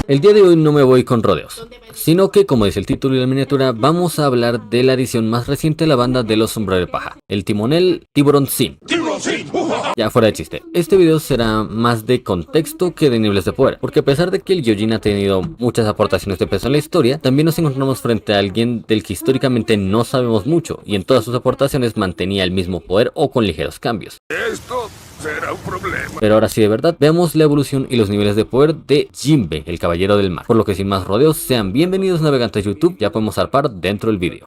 El día de hoy no me voy con rodeos, sino que, como dice el título y la miniatura, vamos a hablar de la edición más reciente de la banda de los Sombreros de Paja, el timonel Tiburón Sin. Ya fuera de chiste, este video será más de contexto que de niveles de poder, porque a pesar de que el Gyojin ha tenido muchas aportaciones de peso en la historia, también nos encontramos frente a alguien del que históricamente no sabemos mucho, y en todas sus aportaciones mantenía el mismo poder o con ligeros cambios. Esto será un problema. Pero ahora sí, de verdad, veamos la evolución y los niveles de poder de Jinbe, el Caballero del Mar. Por lo que sin más rodeos, sean bienvenidos navegantes de YouTube, ya podemos zarpar dentro del vídeo.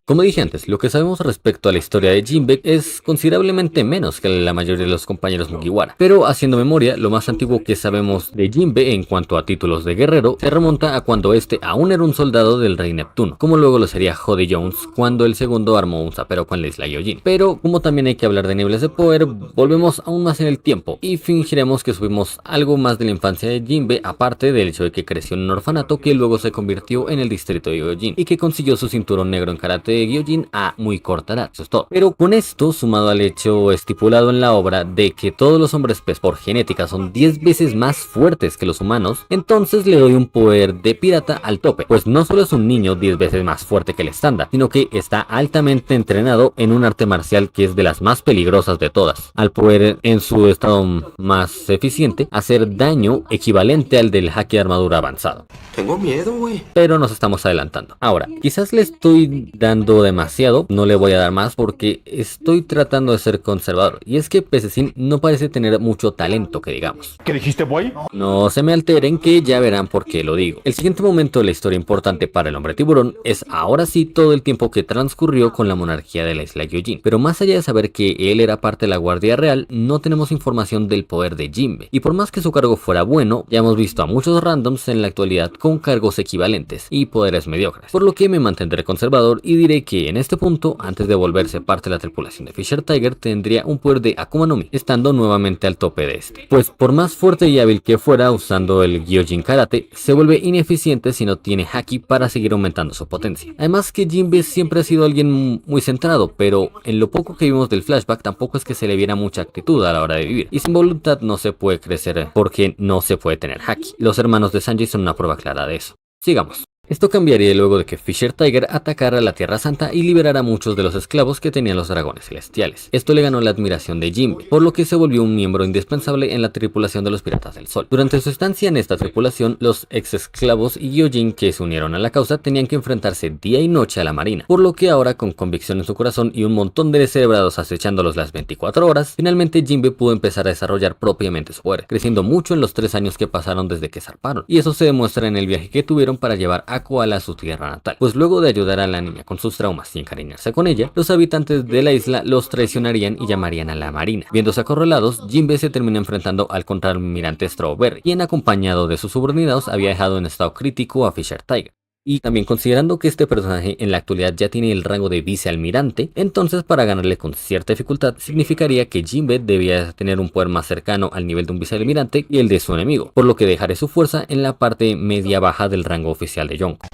Como dije antes, lo que sabemos respecto a la historia de Jinbe es considerablemente menos que la mayoría de los compañeros Mugiwara. Pero haciendo memoria, lo más antiguo que sabemos de Jinbe en cuanto a títulos de guerrero se remonta a cuando este aún era un soldado del rey Neptuno, como luego lo sería Jody Jones cuando el segundo armó un zapero con la isla Gyojin. Pero como también hay que hablar de niveles de poder, volvemos aún más en el tiempo y fingiremos que subimos algo más de la infancia de Jinbe, aparte del hecho de que creció en un orfanato que luego se convirtió en el distrito de Gyojin y que consiguió su cinturón negro en karate de Gyojin a muy corta edad, eso es todo. Pero con esto, sumado al hecho estipulado en la obra de que todos los hombres pez por genética son 10 veces más fuertes que los humanos, entonces le doy un poder de pirata al tope, pues no solo es un niño 10 veces más fuerte que el estándar, sino que está altamente entrenado en un arte marcial que es de las más peligrosas de todas, al poder en su estado más eficiente hacer daño equivalente al del haki de armadura avanzado. Tengo miedo, güey. Pero nos estamos adelantando. Ahora, quizás le estoy dando demasiado, no le voy a dar más porque estoy tratando de ser conservador. Y es que Pececín no parece tener mucho talento, que digamos. ¿Qué dijiste, boy? No se me alteren, que ya verán por qué lo digo. El siguiente momento de la historia importante para el hombre tiburón es ahora sí todo el tiempo que transcurrió con la monarquía de la isla Gyojin. Pero más allá de saber que él era parte de la guardia real, no tenemos información del poder de Jinbe. Y por más que su cargo fuera bueno, ya hemos visto a muchos randoms en la actualidad con cargos equivalentes y poderes mediocres. Por lo que me mantendré conservador y diré que en este punto, antes de volverse parte de la tripulación de Fisher Tiger, tendría un poder de Akuma no Mi, estando nuevamente al tope de este. Pues por más fuerte y hábil que fuera usando el Gyojin Karate, se vuelve ineficiente si no tiene haki para seguir aumentando su potencia. Además que Jinbe siempre ha sido alguien muy centrado, pero en lo poco que vimos del flashback tampoco es que se le viera mucha actitud a la hora de vivir. Y sin voluntad no se puede crecer porque no se puede tener haki. Los hermanos de Sanji son una prueba clara de eso. Sigamos. Esto cambiaría luego de que Fisher Tiger atacara la Tierra Santa y liberara a muchos de los esclavos que tenían los dragones celestiales. Esto le ganó la admiración de Jinbe, por lo que se volvió un miembro indispensable en la tripulación de los Piratas del Sol. Durante su estancia en esta tripulación, los ex esclavos y Gyojin que se unieron a la causa tenían que enfrentarse día y noche a la marina, por lo que ahora, con convicción en su corazón y un montón de descerebrados acechándolos las 24 horas, finalmente Jinbe pudo empezar a desarrollar propiamente su poder, creciendo mucho en los 3 años que pasaron desde que zarparon, y eso se demuestra en el viaje que tuvieron para llevar a Koala a su tierra natal, pues luego de ayudar a la niña con sus traumas y encariñarse con ella, los habitantes de la isla los traicionarían y llamarían a la marina. Viéndose acorralados, Jinbe se termina enfrentando al contraalmirante Strawberry, quien acompañado de sus subordinados había dejado en estado crítico a Fisher Tiger. Y también considerando que este personaje en la actualidad ya tiene el rango de vicealmirante, entonces para ganarle con cierta dificultad significaría que Jinbe debía tener un poder más cercano al nivel de un vicealmirante y el de su enemigo, por lo que dejaré su fuerza en la parte media baja del rango oficial de Yonko.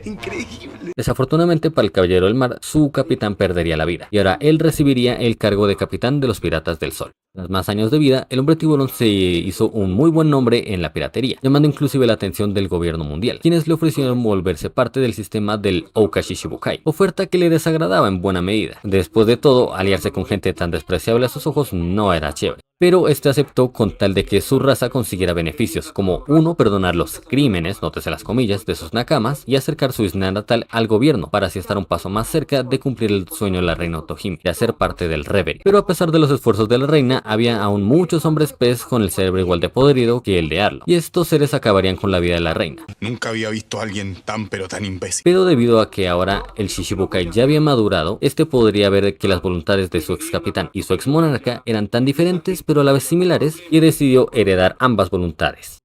Increíble. Desafortunadamente para el Caballero del Mar, su capitán perdería la vida, y ahora él recibiría el cargo de capitán de los Piratas del Sol. Tras más años de vida, el hombre tiburón se hizo un muy buen nombre en la piratería, llamando inclusive la atención del gobierno mundial, quienes le ofrecieron volverse parte del sistema del Oukashi Shibukai, oferta que le desagradaba en buena medida. Después de todo, aliarse con gente tan despreciable a sus ojos no era chévere. Pero este aceptó con tal de que su raza consiguiera beneficios, como 1. Perdonar los crímenes, nótese las comillas, de sus nakamas y acercar su isla natal al gobierno, para así estar un paso más cerca de cumplir el sueño de la reina Otohime, de hacer parte del Reverie. Pero a pesar de los esfuerzos de la reina, había aún muchos hombres pez con el cerebro igual de podrido que el de Arlo, y estos seres acabarían con la vida de la reina. Nunca había visto a alguien tan imbécil. Pero debido a que ahora el Shishibukai ya había madurado, este podría ver que las voluntades de su ex capitán y su ex monarca eran tan diferentes pero a la vez similares, y decidió heredar ambas voluntades.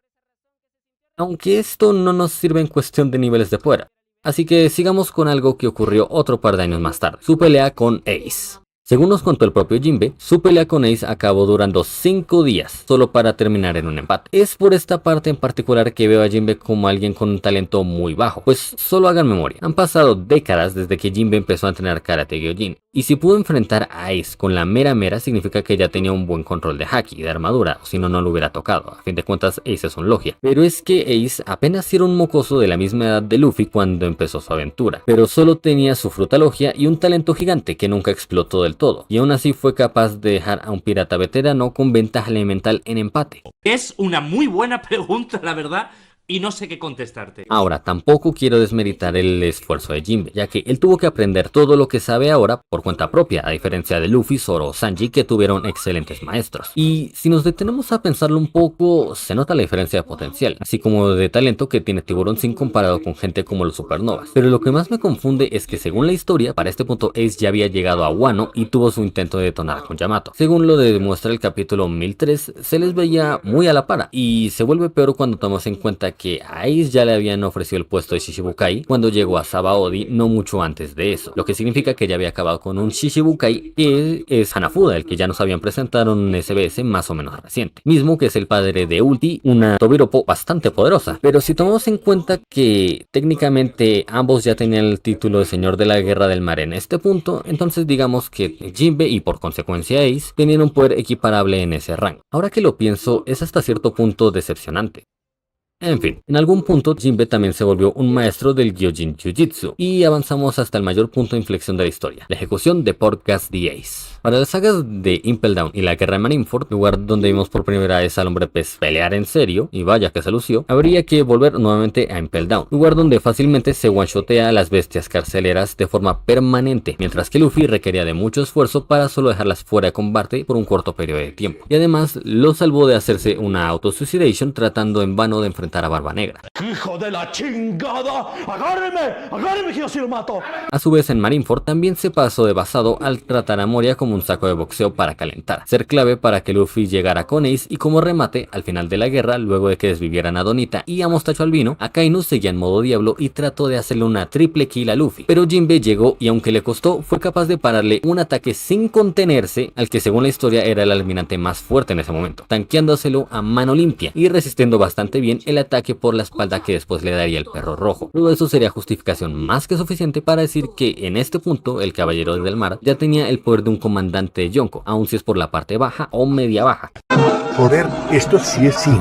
Aunque esto no nos sirve en cuestión de niveles de poder, así que sigamos con algo que ocurrió otro par de años más tarde, su pelea con Ace. Según nos contó el propio Jinbe, su pelea con Ace acabó durando 5 días, solo para terminar en un empate. Es por esta parte en particular que veo a Jinbe como alguien con un talento muy bajo, pues solo hagan memoria, han pasado décadas desde que Jinbe empezó a entrenar Karate Gyojin, y si pudo enfrentar a Ace con la mera significa que ya tenía un buen control de haki y de armadura, o si no, no lo hubiera tocado. A fin de cuentas, Ace es un logia. Pero es que Ace apenas era un mocoso de la misma edad de Luffy cuando empezó su aventura, pero solo tenía su fruta logia y un talento gigante que nunca explotó del todo, y aún así fue capaz de dejar a un pirata veterano con ventaja elemental en empate. Es una muy buena pregunta, la verdad, y no sé qué contestarte. Ahora, tampoco quiero desmeritar el esfuerzo de Jinbe, ya que él tuvo que aprender todo lo que sabe ahora por cuenta propia, a diferencia de Luffy, Zoro o Sanji, que tuvieron excelentes maestros. Y si nos detenemos a pensarlo un poco, se nota la diferencia de potencial, así como de talento que tiene Tiburón sin comparado con gente como los Supernovas. Pero lo que más me confunde es que según la historia, para este punto Ace ya había llegado a Wano y tuvo su intento de detonar con Yamato. Según lo demuestra el capítulo 1003, se les veía muy a la par, y se vuelve peor cuando tomamos en cuenta que a Ace ya le habían ofrecido el puesto de Shishibukai cuando llegó a Sabaody no mucho antes de eso, lo que significa que ya había acabado con un Shishibukai que es Hanafuda, el que ya nos habían presentado en un SBS más o menos reciente, mismo que es el padre de Ulti, una Tobiropo bastante poderosa. Pero si tomamos en cuenta que técnicamente ambos ya tenían el título de Señor de la Guerra del Mar en este punto, entonces digamos que Jinbe y por consecuencia Ace tenían un poder equiparable en ese rango. Ahora que lo pienso, es hasta cierto punto decepcionante. En fin, en algún punto Jinbe también se volvió un maestro del Gyojin Jiu-Jitsu y avanzamos hasta el mayor punto de inflexión de la historia, la ejecución de Portgas the Ace. Para las sagas de Impel Down y la guerra de Marineford, lugar donde vimos por primera vez al hombre pez pelear en serio, y vaya que se lució, habría que volver nuevamente a Impel Down, lugar donde fácilmente se one-shotea a las bestias carceleras de forma permanente, mientras que Luffy requería de mucho esfuerzo para solo dejarlas fuera de combate por un corto periodo de tiempo, y además lo salvó de hacerse una auto-suicidation tratando en vano de enfrentar a Barba Negra. ¡Hijo de la chingada! ¡Agárreme que yo sí lo mato! A su vez en Marineford también se pasó de basado al tratar a Moria como un saco de boxeo para calentar, ser clave para que Luffy llegara con Ace y como remate, al final de la guerra, luego de que desvivieran a Donita y a Mostacho Albino, Akainu seguía en modo diablo y trató de hacerle una triple kill a Luffy, pero Jinbe llegó y aunque le costó, fue capaz de pararle un ataque sin contenerse al que según la historia era el almirante más fuerte en ese momento, tanqueándoselo a mano limpia y resistiendo bastante bien el ataque por la espalda que después le daría el perro rojo. Luego eso sería justificación más que suficiente para decir que en este punto el Caballero del Mar ya tenía el poder de un comandante de Yonko, aun si es por la parte baja o media baja. Joder, esto sí es cine.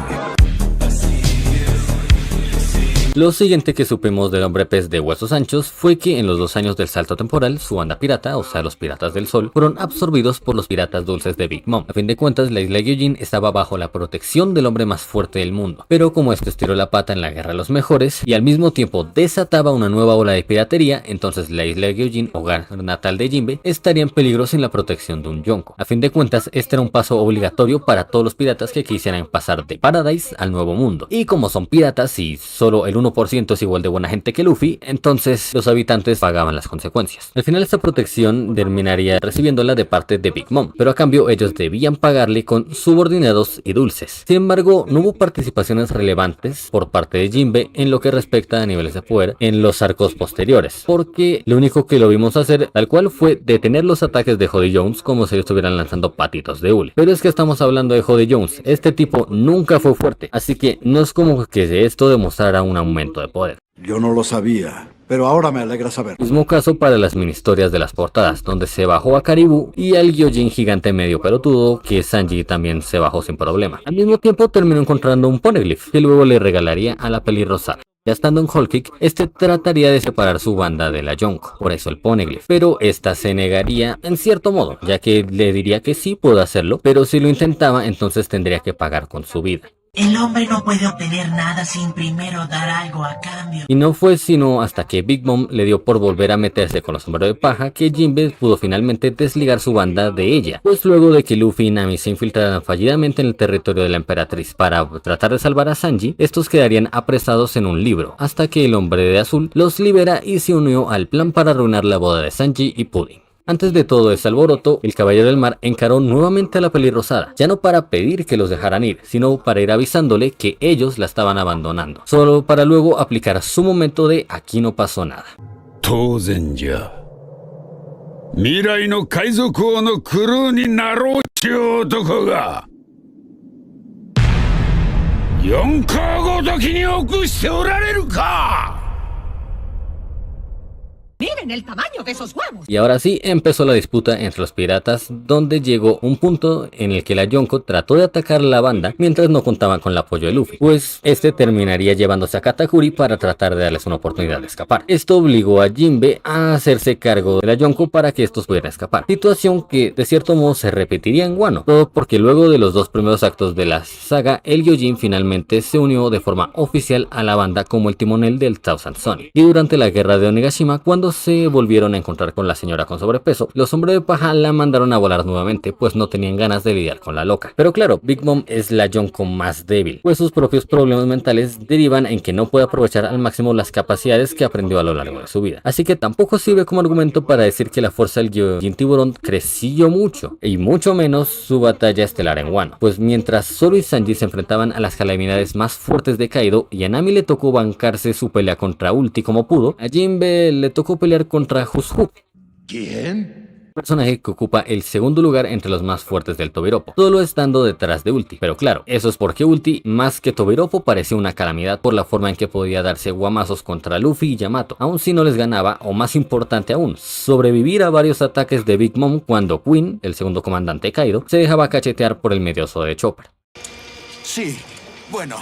Lo siguiente que supimos del hombre pez de huesos anchos fue que en los 2 años del salto temporal, su banda pirata, o sea los piratas del sol, fueron absorbidos por los piratas dulces de Big Mom. A fin de cuentas, la isla Gyojin estaba bajo la protección del hombre más fuerte del mundo, pero como este estiró la pata en la guerra de los mejores y al mismo tiempo desataba una nueva ola de piratería, entonces la isla Gyojin, hogar natal de Jinbe, estaría en peligro sin la protección de un Yonko. A fin de cuentas, este era un paso obligatorio para todos los piratas que quisieran pasar de Paradise al nuevo mundo, y como son piratas y solo el 1% es igual de buena gente que Luffy, entonces los habitantes pagaban las consecuencias. Al final esta protección terminaría recibiéndola de parte de Big Mom, pero a cambio ellos debían pagarle con subordinados y dulces. Sin embargo, no hubo participaciones relevantes por parte de Jinbe en lo que respecta a niveles de poder en los arcos posteriores, porque lo único que lo vimos hacer tal cual fue detener los ataques de Jody Jones como si estuvieran lanzando patitos de hule. Pero es que estamos hablando de Jody Jones, este tipo nunca fue fuerte, así que no es como que esto demostrara un aumento de poder. Yo no lo sabía, pero ahora me alegra saber. Mismo caso para las mini historias de las portadas, donde se bajó a Caribou y al Gyojin gigante medio pelotudo, que Sanji también se bajó sin problema. Al mismo tiempo terminó encontrando un poneglyph, que luego le regalaría a la pelirrosa. Ya estando en Whole Cake, este trataría de separar su banda de la Yonko, por eso el poneglyph, pero esta se negaría en cierto modo, ya que le diría que sí puede hacerlo, pero si lo intentaba entonces tendría que pagar con su vida. El hombre no puede obtener nada sin primero dar algo a cambio. Y no fue sino hasta que Big Mom le dio por volver a meterse con los sombreros de paja que Jinbe pudo finalmente desligar su banda de ella. Pues luego de que Luffy y Nami se infiltraran fallidamente en el territorio de la emperatriz para tratar de salvar a Sanji, estos quedarían apresados en un libro, hasta que el hombre de azul los libera y se unió al plan para arruinar la boda de Sanji y Pudding. Antes de todo ese alboroto, el Caballero del Mar encaró nuevamente a la pelirrosada, ya no para pedir que los dejaran ir, sino para ir avisándole que ellos la estaban abandonando, solo para luego aplicar su momento de aquí no pasó nada. 未来の海賊王のクルーになろうちゅう男が4カごときに臆しておられるか。 Miren el tamaño de esos huevos. Y ahora sí empezó la disputa entre los piratas, donde llegó un punto en el que la Yonko trató de atacar la banda mientras no contaban con el apoyo de Luffy, pues este terminaría llevándose a Katakuri para tratar de darles una oportunidad de escapar. Esto obligó a Jinbe a hacerse cargo de la Yonko para que estos pudieran escapar, situación que de cierto modo se repetiría en Wano, todo porque luego de los dos primeros actos de la saga, el Gyojin finalmente se unió de forma oficial a la banda como el timonel del Thousand Sunny. Y durante la guerra de Onigashima, cuando se volvieron a encontrar con la señora con sobrepeso, los hombres de paja la mandaron a volar nuevamente, pues no tenían ganas de lidiar con la loca. Pero claro, Big Mom es la Yonko más débil, pues sus propios problemas mentales derivan en que no puede aprovechar al máximo las capacidades que aprendió a lo largo de su vida. Así que tampoco sirve como argumento para decir que la fuerza del Gyojin Tiburón creció mucho, y mucho menos su batalla estelar en Wano, pues mientras Zoro y Sanji se enfrentaban a las calamidades más fuertes de Kaido y a Nami le tocó bancarse su pelea contra Ulti como pudo, a Jinbe le tocó pelear contra Hushu, ¿Quién? personaje que ocupa el segundo lugar entre los más fuertes del Tobiropo, solo estando detrás de Ulti. Pero claro, eso es porque Ulti, más que Tobiropo, parecía una calamidad por la forma en que podía darse guamazos contra Luffy y Yamato, aun si no les ganaba, o más importante aún, sobrevivir a varios ataques de Big Mom cuando Queen, el segundo comandante Kaido, se dejaba cachetear por el medioso de Chopper. Sí, bueno,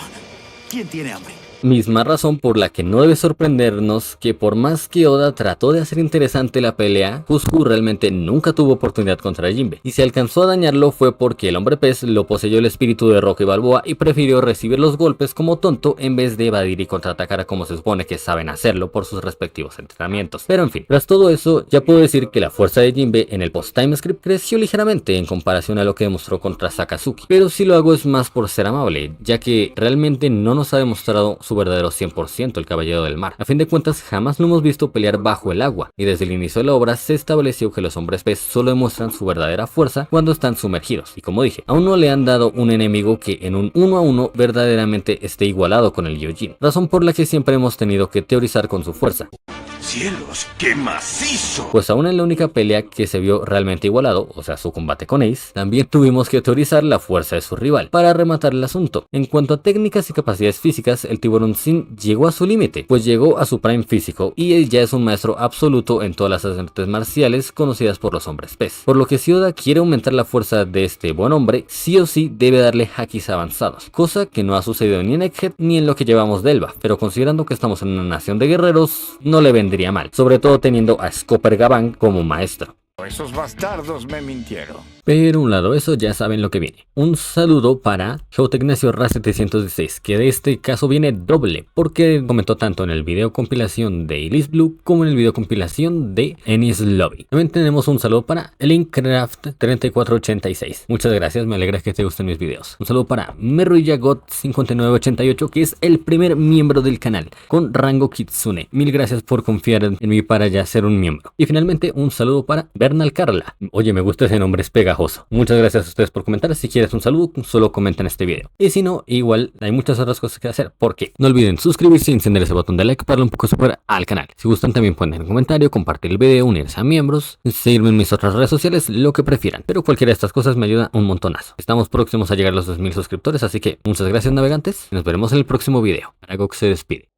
¿quién tiene hambre? Misma razón por la que no debe sorprendernos que por más que Oda trató de hacer interesante la pelea, Hushu realmente nunca tuvo oportunidad contra Jinbe, y si alcanzó a dañarlo fue porque el hombre pez lo poseyó el espíritu de Rocky Balboa y prefirió recibir los golpes como tonto en vez de evadir y contraatacar como se supone que saben hacerlo por sus respectivos entrenamientos. Pero en fin, tras todo eso, ya puedo decir que la fuerza de Jinbe en el post-time script creció ligeramente en comparación a lo que demostró contra Sakazuki, pero si lo hago es más por ser amable, ya que realmente no nos ha demostrado su verdadero 100% el caballero del mar. A fin de cuentas jamás lo hemos visto pelear bajo el agua, y desde el inicio de la obra se estableció que los hombres pez solo demuestran su verdadera fuerza cuando están sumergidos, y como dije, aún no le han dado un enemigo que en un 1 a 1 verdaderamente esté igualado con el Gyojin, razón por la que siempre hemos tenido que teorizar con su fuerza. ¡Cielos, qué macizo! Pues aún en la única pelea que se vio realmente igualado, o sea su combate con Ace, también tuvimos que teorizar la fuerza de su rival. Para rematar el asunto, en cuanto a técnicas y capacidades físicas, el tiburón Sin llegó a su límite, pues llegó a su prime físico y él ya es un maestro absoluto en todas las artes marciales conocidas por los hombres pez. Por lo que si Oda quiere aumentar la fuerza de este buen hombre, sí o sí debe darle hakis avanzados, cosa que no ha sucedido ni en Egghead ni en lo que llevamos de Elba, pero considerando que estamos en una nación de guerreros, no le vendría mal, sobre todo teniendo a Scopper Gavan como maestro. Esos bastardos me mintieron. Pero un lado eso, ya saben lo que viene. Un saludo para Geotecnesio Ra716, que de este caso viene doble, porque comentó tanto en el video compilación de Elise Blue como en el video compilación de Enies Lobby. También tenemos un saludo para Linkcraft3486. Muchas gracias, me alegra que te gusten mis videos. Un saludo para Meruyagot5988, que es el primer miembro del canal, con rango Kitsune. Mil gracias por confiar en mí para ya ser un miembro. Y finalmente un saludo para Bernal Carla. Oye, me gusta ese nombre, es pegajoso. Muchas gracias a ustedes por comentar. Si quieres un saludo, solo comenta en este video. Y si no, igual hay muchas otras cosas que hacer. Porque no olviden suscribirse y encender ese botón de like para darle un poco de support al canal. Si gustan, también pueden dejar un comentario, compartir el video, unirse a miembros, seguirme en mis otras redes sociales, lo que prefieran. Pero cualquiera de estas cosas me ayuda un montonazo. Estamos próximos a llegar a los 2000 suscriptores, así que muchas gracias, navegantes. Y nos veremos en el próximo video. Aragog se despide.